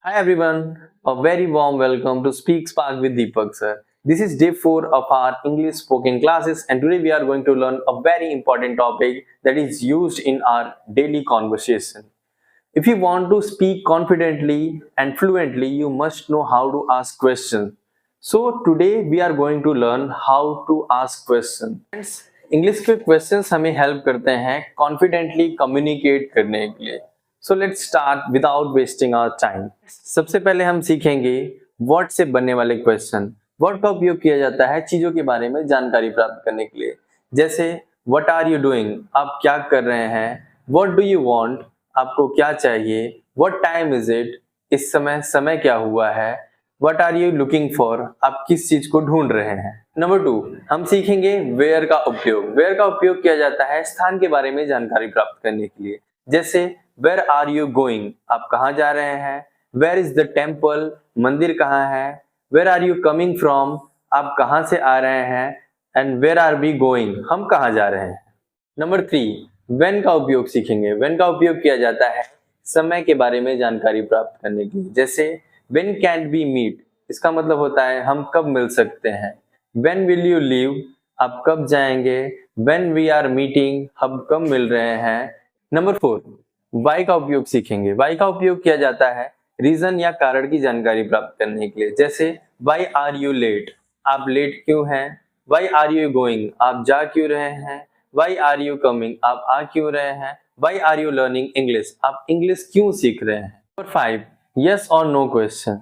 Hi everyone, a very warm welcome to Speak Spark with Deepak sir. This is day 4 of our English spoken classes and today we are going to learn a very important topic that is used in our daily conversation. If you want to speak confidently and fluently, you must know how to ask questions. So today we are going to learn how to ask questions. Friends, English के questions हमें help करते हैं confidently communicate करने के लिए. So let's start without wasting our time. सबसे पहले हम सीखेंगे व्हाट से बनने वाले क्वेश्चन. व्हाट का उपयोग किया जाता है चीजों के बारे में जानकारी प्राप्त करने के लिए. जैसे व्हाट आर यू डूइंग, आप क्या कर रहे हैं. व्हाट डू यू वांट, आपको क्या चाहिए. व्हाट टाइम इज इट, इस समय समय क्या हुआ है. What are you looking for, आप किस चीज को ढूंढ रहे हैं. नंबर 2, हम सीखेंगे वेयर का उपयोग. वेयर का उपयोग किया जाता है स्थान के बारे में जानकारी प्राप्त करने के लिए. जैसे वेयर आर यू गोइंग, आप कहाँ जा रहे हैं. वेयर इज द टेम्पल, मंदिर कहाँ है. Where are you coming from, आप कहाँ से आ रहे हैं. And where are we going, हम कहाँ जा रहे हैं. नंबर 3, व्हेन का उपयोग सीखेंगे. व्हेन का उपयोग किया जाता है समय के बारे में जानकारी प्राप्त करने के लिए. जैसे व्हेन कैन वी मीट, इसका मतलब होता है हम कब मिल सकते हैं. व्हेन विल यू लीव, आप कब जाएंगे. व्हेन वी आर मीटिंग, हम कब मिल रहे हैं. नंबर 4, वाई का उपयोग सीखेंगे. वाई का उपयोग किया जाता है रीजन या कारण की जानकारी प्राप्त करने के लिए. जैसे वाई आर यू लेट, आप लेट क्यों हैं. वाई आर यू गोइंग, आप जा क्यों रहे हैं. वाई आर यू कमिंग, आप आ क्यों रहे हैं. Why are you learning English, आप इंग्लिश क्यों सीख रहे हैं. नंबर 5, यस और नो क्वेश्चन.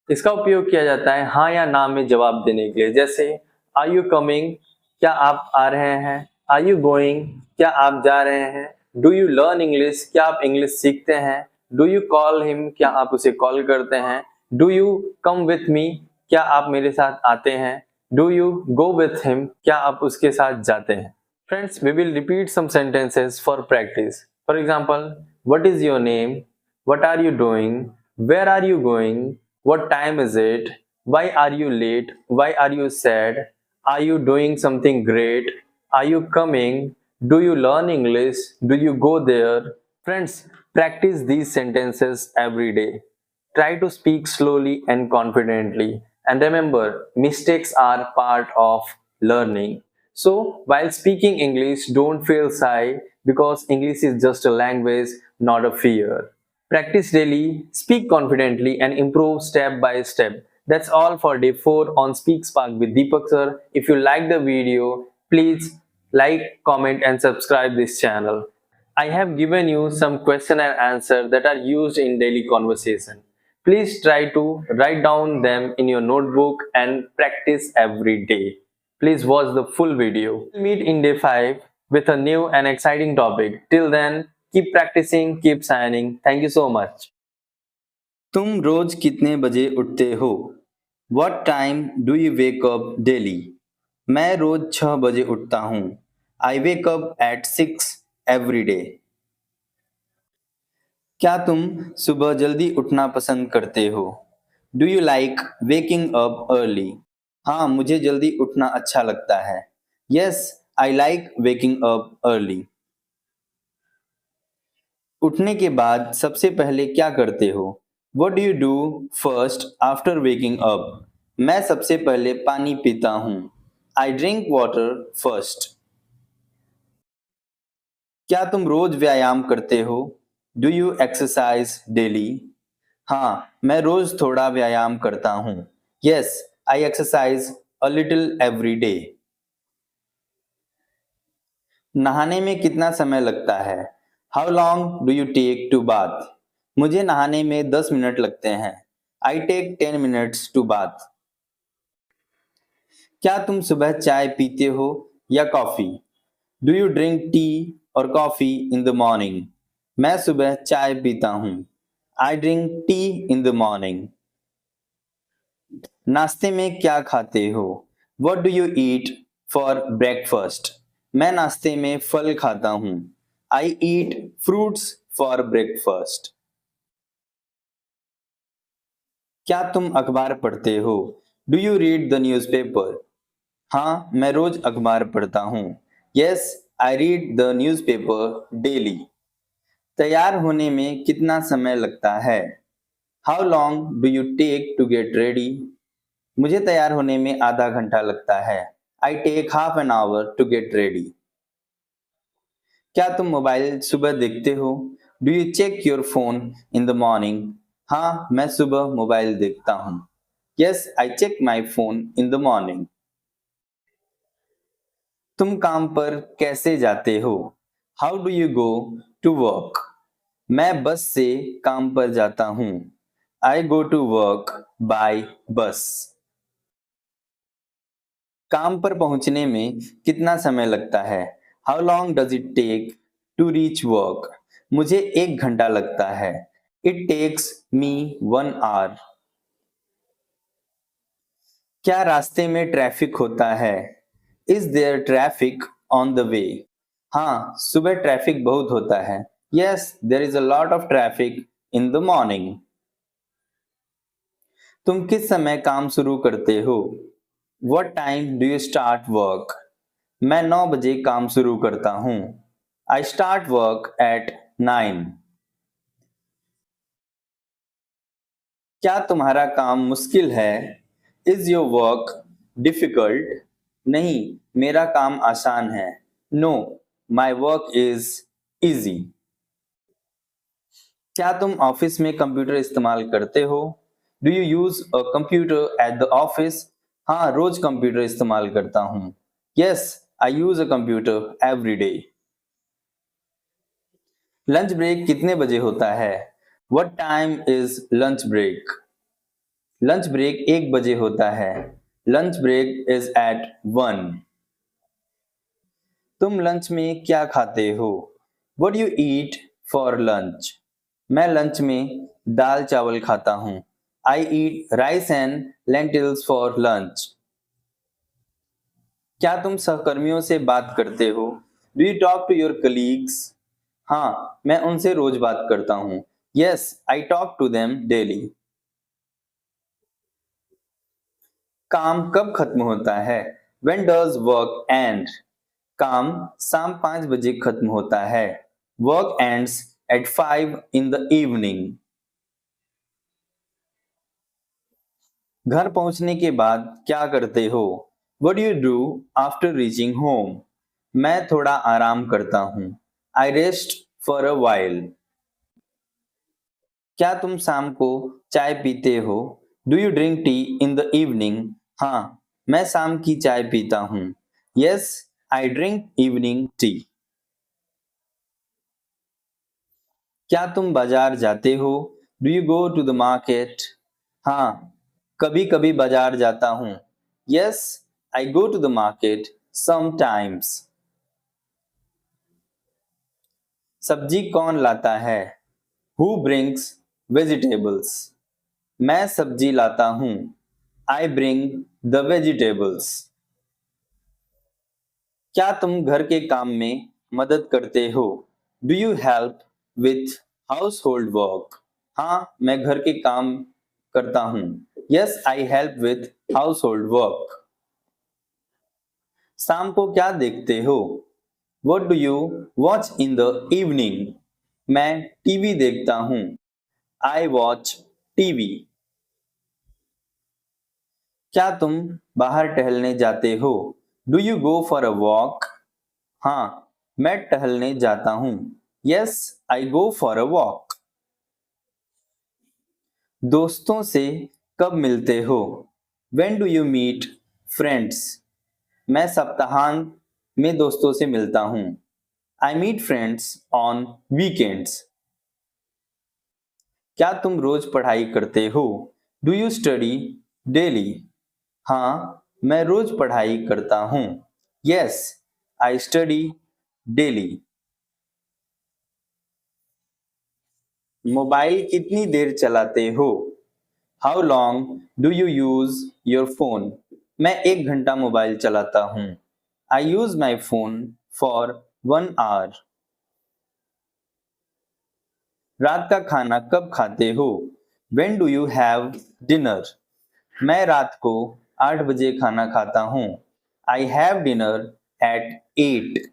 इसका उपयोग किया जाता है हाँ या ना में जवाब देने के लिए. जैसे आर यू कमिंग, क्या आप आ रहे हैं. आर यू गोइंग, क्या आप जा रहे हैं. डू यू लर्न इंग्लिश, क्या आप इंग्लिश सीखते हैं. डू यू कॉल हिम, क्या आप उसे कॉल करते हैं. Do you come with me, क्या आप मेरे साथ आते हैं. Do you go with him, क्या आप उसके साथ जाते हैं. Friends, we will repeat some sentences for practice. For example, what is your name, what are you doing, where are you going, what time is it, why are you late, why are you sad, are you doing something great, are you coming, do you learn English, do you go there. Friends, practice these sentences every day. Try to speak slowly and confidently, and remember, mistakes are part of learning. So, while speaking English, don't feel shy because English is just a language, not a fear. Practice daily, speak confidently, and improve step by step. That's all for day 4 on Speak Spark with Deepak sir. If you like the video, please like, comment, and subscribe this channel. I have given you some question and answer that are used in daily conversation. Please try to write down them in your notebook and practice every day. Please watch the full video. We'll meet in day 5 with a new and exciting topic. Till then, keep practicing, keep signing. Thank you so much. तुम रोज कितने बजे उठते हो. What time do you wake up daily? मैं रोज 6 बजे उठता हूँ. I wake up at 6 every day. क्या तुम सुबह जल्दी उठना पसंद करते हो. Do you like waking up early? हाँ, मुझे जल्दी उठना अच्छा लगता है. Yes, I like waking up early. उठने के बाद सबसे पहले क्या करते हो. What do you do first after waking up? मैं सबसे पहले पानी पीता हूँ. I drink water first. क्या तुम रोज व्यायाम करते हो. Do you exercise daily? हाँ, मैं रोज थोड़ा व्यायाम करता हूँ. Yes, I exercise a little every day. नहाने में कितना समय लगता है. How long do you take to bath? मुझे नहाने में 10 मिनट लगते हैं. I take 10 minutes to bath. क्या तुम सुबह चाय पीते हो या coffee. Do you drink tea or coffee in the morning? मैं सुबह चाय पीता हूँ. I drink tea in the morning. नाश्ते में क्या खाते हो. What do you eat for breakfast? मैं नाश्ते में फल खाता हूँ. I eat fruits for breakfast. क्या तुम अखबार पढ़ते हो. Do you read the newspaper? हाँ, मैं रोज अखबार पढ़ता हूँ. Yes, I read the newspaper daily. तैयार होने में कितना समय लगता है. How long do you take to get ready? मुझे तैयार होने में आधा घंटा लगता है। I take half an hour to get ready. क्या तुम मोबाइल सुबह देखते हो? Do you check your phone in the morning? हाँ, मैं सुबह मोबाइल देखता हूँ। Yes, I check my phone in the morning. तुम काम पर कैसे जाते हो? How do you go to work? मैं बस से काम पर जाता हूँ। I go to work by bus. काम पर पहुंचने में कितना समय लगता है? How long does it take to reach work? मुझे 1 घंटा लगता है। It takes me 1 hour। क्या रास्ते में ट्रैफिक होता है? Is there traffic on the way? हाँ, सुबह ट्रैफिक बहुत होता है। Yes, there is a lot of traffic in the morning. तुम किस समय काम शुरू करते हो? What time do you start work? मैं 9 बजे काम शुरू करता हूँ। I start work at 9। क्या तुम्हारा काम मुश्किल है? Is your work difficult? नहीं, मेरा काम आसान है। No, my work is easy। क्या तुम ऑफिस में कंप्यूटर इस्तेमाल करते हो? Do you use a computer at the office? हाँ, रोज कंप्यूटर इस्तेमाल करता हूँ। Yes, I use a computer every day. Lunch break कितने बजे होता है? What time is lunch break? Lunch break 1 बजे होता है। Lunch break is at 1। तुम लंच में क्या खाते हो? What you eat for lunch? मैं लंच में दाल चावल खाता हूँ। I eat rice and lentils for lunch. क्या तुम सहकर्मियों से बात करते हो? Do you talk to your colleagues? हाँ, मैं उनसे रोज बात करता हूँ। Yes, I talk to them daily. काम कब खत्म होता है? When does work end? काम शाम 5 बजे खत्म होता है। Work ends at 5 in the evening। घर पहुंचने के बाद क्या करते हो? What do you do after reaching home? मैं थोड़ा आराम करता हूँ। I rest for a while। क्या तुम शाम को चाय पीते हो? Do you drink tea in the evening? हाँ, मैं शाम की चाय पीता हूँ। Yes, I drink evening tea. क्या तुम बाजार जाते हो? Do you go to the market? हाँ, कभी कभी बाजार जाता हूँ। Yes, I go to the market sometimes. सब्जी कौन लाता है? Who brings vegetables? मैं सब्जी लाता हूँ। I bring the vegetables. क्या तुम घर के काम में मदद करते हो? Do you help with house hold work? हाँ, मैं घर के काम करता हूँ। Yes, I help with house hold work. शाम को क्या देखते हो? What do you watch in the evening? मैं टीवी देखता हूँ। I watch TV. क्या तुम बाहर टहलने जाते हो? Do you go for a walk? हाँ, मैं टहलने जाता हूँ। Yes, I go for a walk. दोस्तों से कब मिलते हो? When do you meet friends? मैं सप्ताहांत में दोस्तों से मिलता हूँ। I meet friends on weekends। क्या तुम रोज पढ़ाई करते हो? Do you study daily? हाँ, मैं रोज पढ़ाई करता हूँ। Yes, I study daily। Mobile कितनी देर चलाते हो? How long do you use your phone? मैं 1 घंटा मोबाइल चलाता हूँ। I use my phone for 1 hour। रात का खाना कब खाते हो? When do you have dinner? मैं रात को 8 बजे खाना खाता हूँ। I have dinner at 8।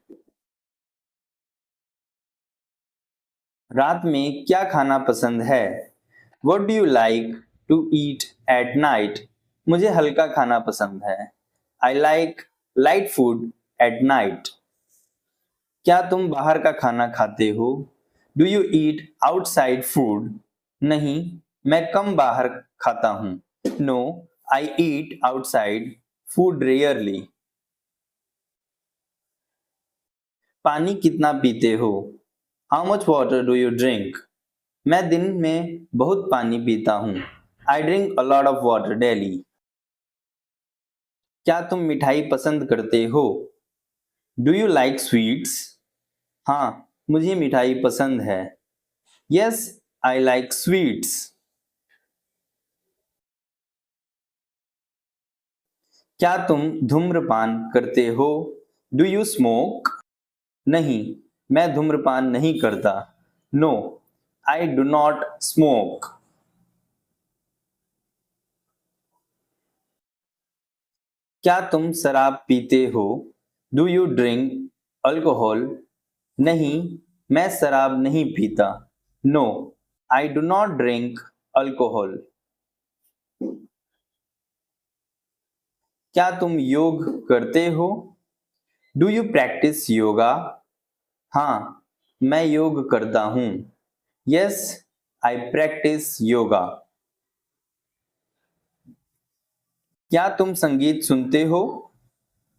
रात में क्या खाना पसंद है? What do you like to eat at night? मुझे हल्का खाना पसंद है. I like light food at night. क्या तुम बाहर का खाना खाते हो? Do you eat outside food? नहीं, मैं कम बाहर खाता हूँ. No, I eat outside food rarely. पानी कितना पीते हो? How much water do you drink? मैं दिन में बहुत पानी पीता हूँ. I drink a lot of water daily. क्या तुम मिठाई पसंद करते हो? Do you like sweets? हाँ, मुझे मिठाई पसंद है. Yes, I like sweets. क्या तुम धूम्रपान करते हो? Do you smoke? नहीं, मैं धूम्रपान नहीं करता. No, I do not smoke. क्या तुम शराब पीते हो? Do you drink alcohol? नहीं, मैं शराब नहीं पीता. No, I do not drink alcohol. क्या तुम योग करते हो? Do you practice yoga? हाँ, मैं योग करता हूँ. Yes, I practice yoga. क्या तुम संगीत सुनते हो?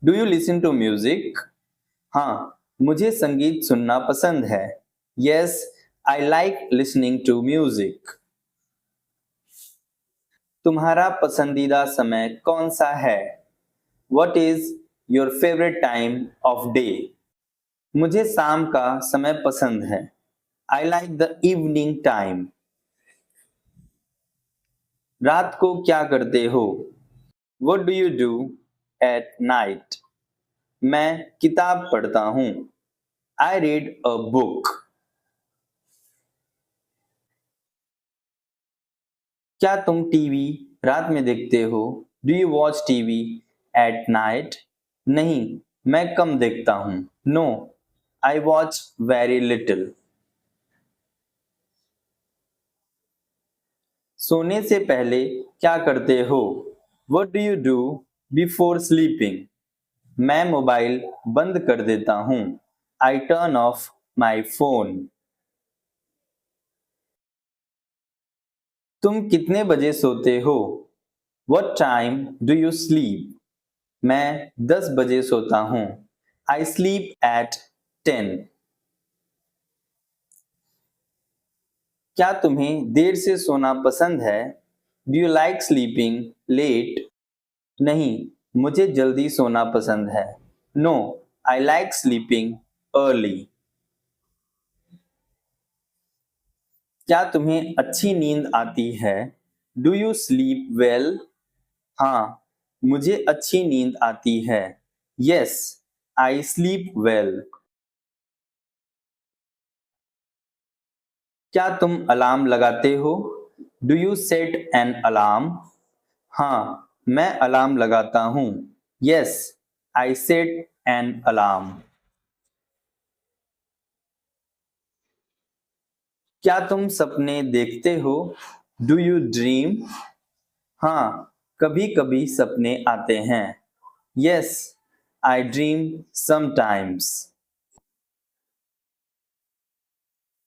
Do you listen to music? हाँ, मुझे संगीत सुनना पसंद है. Yes, I like listening to music. तुम्हारा पसंदीदा समय कौन सा है? What is your favorite time of day? मुझे शाम का समय पसंद है. I like the evening time. रात को क्या करते हो? What do you do at night? मैं किताब पढ़ता हूँ. I read a book. क्या तुम टीवी रात में देखते हो? Do you watch TV at night? नहीं, मैं कम देखता हूँ. No, I watch very little. सोने से पहले क्या करते हो? What do you do before sleeping? मैं मोबाइल बंद कर देता हूँ. I turn off my phone. तुम कितने बजे सोते हो? What time do you sleep? मैं 10 बजे सोता हूँ. I sleep at 10. क्या तुम्हें देर से सोना पसंद है? Do you like sleeping late? नहीं, मुझे जल्दी सोना पसंद है. No, I like sleeping early. क्या तुम्हें अच्छी नींद आती है? Do you sleep well? हाँ, मुझे अच्छी नींद आती है. Yes, I sleep well. क्या तुम अलार्म लगाते हो? Do you set an alarm? हाँ, मैं अलार्म लगाता हूँ. Yes, I set an alarm. क्या तुम सपने देखते हो? Do you dream? हाँ, कभी कभी सपने आते हैं. Yes, I dream sometimes.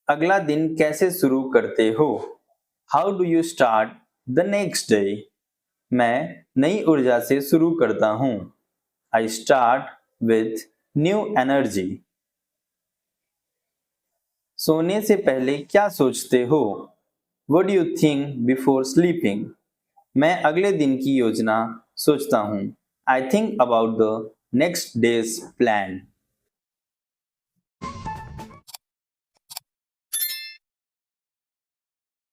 अगला दिन कैसे शुरू करते हो? How do you start the next day? मैं नई ऊर्जा से शुरू करता हूँ. I start with new energy. सोने से पहले क्या सोचते हो? What do you think before sleeping? मैं अगले दिन की योजना सोचता हूँ. I think about the next day's plan.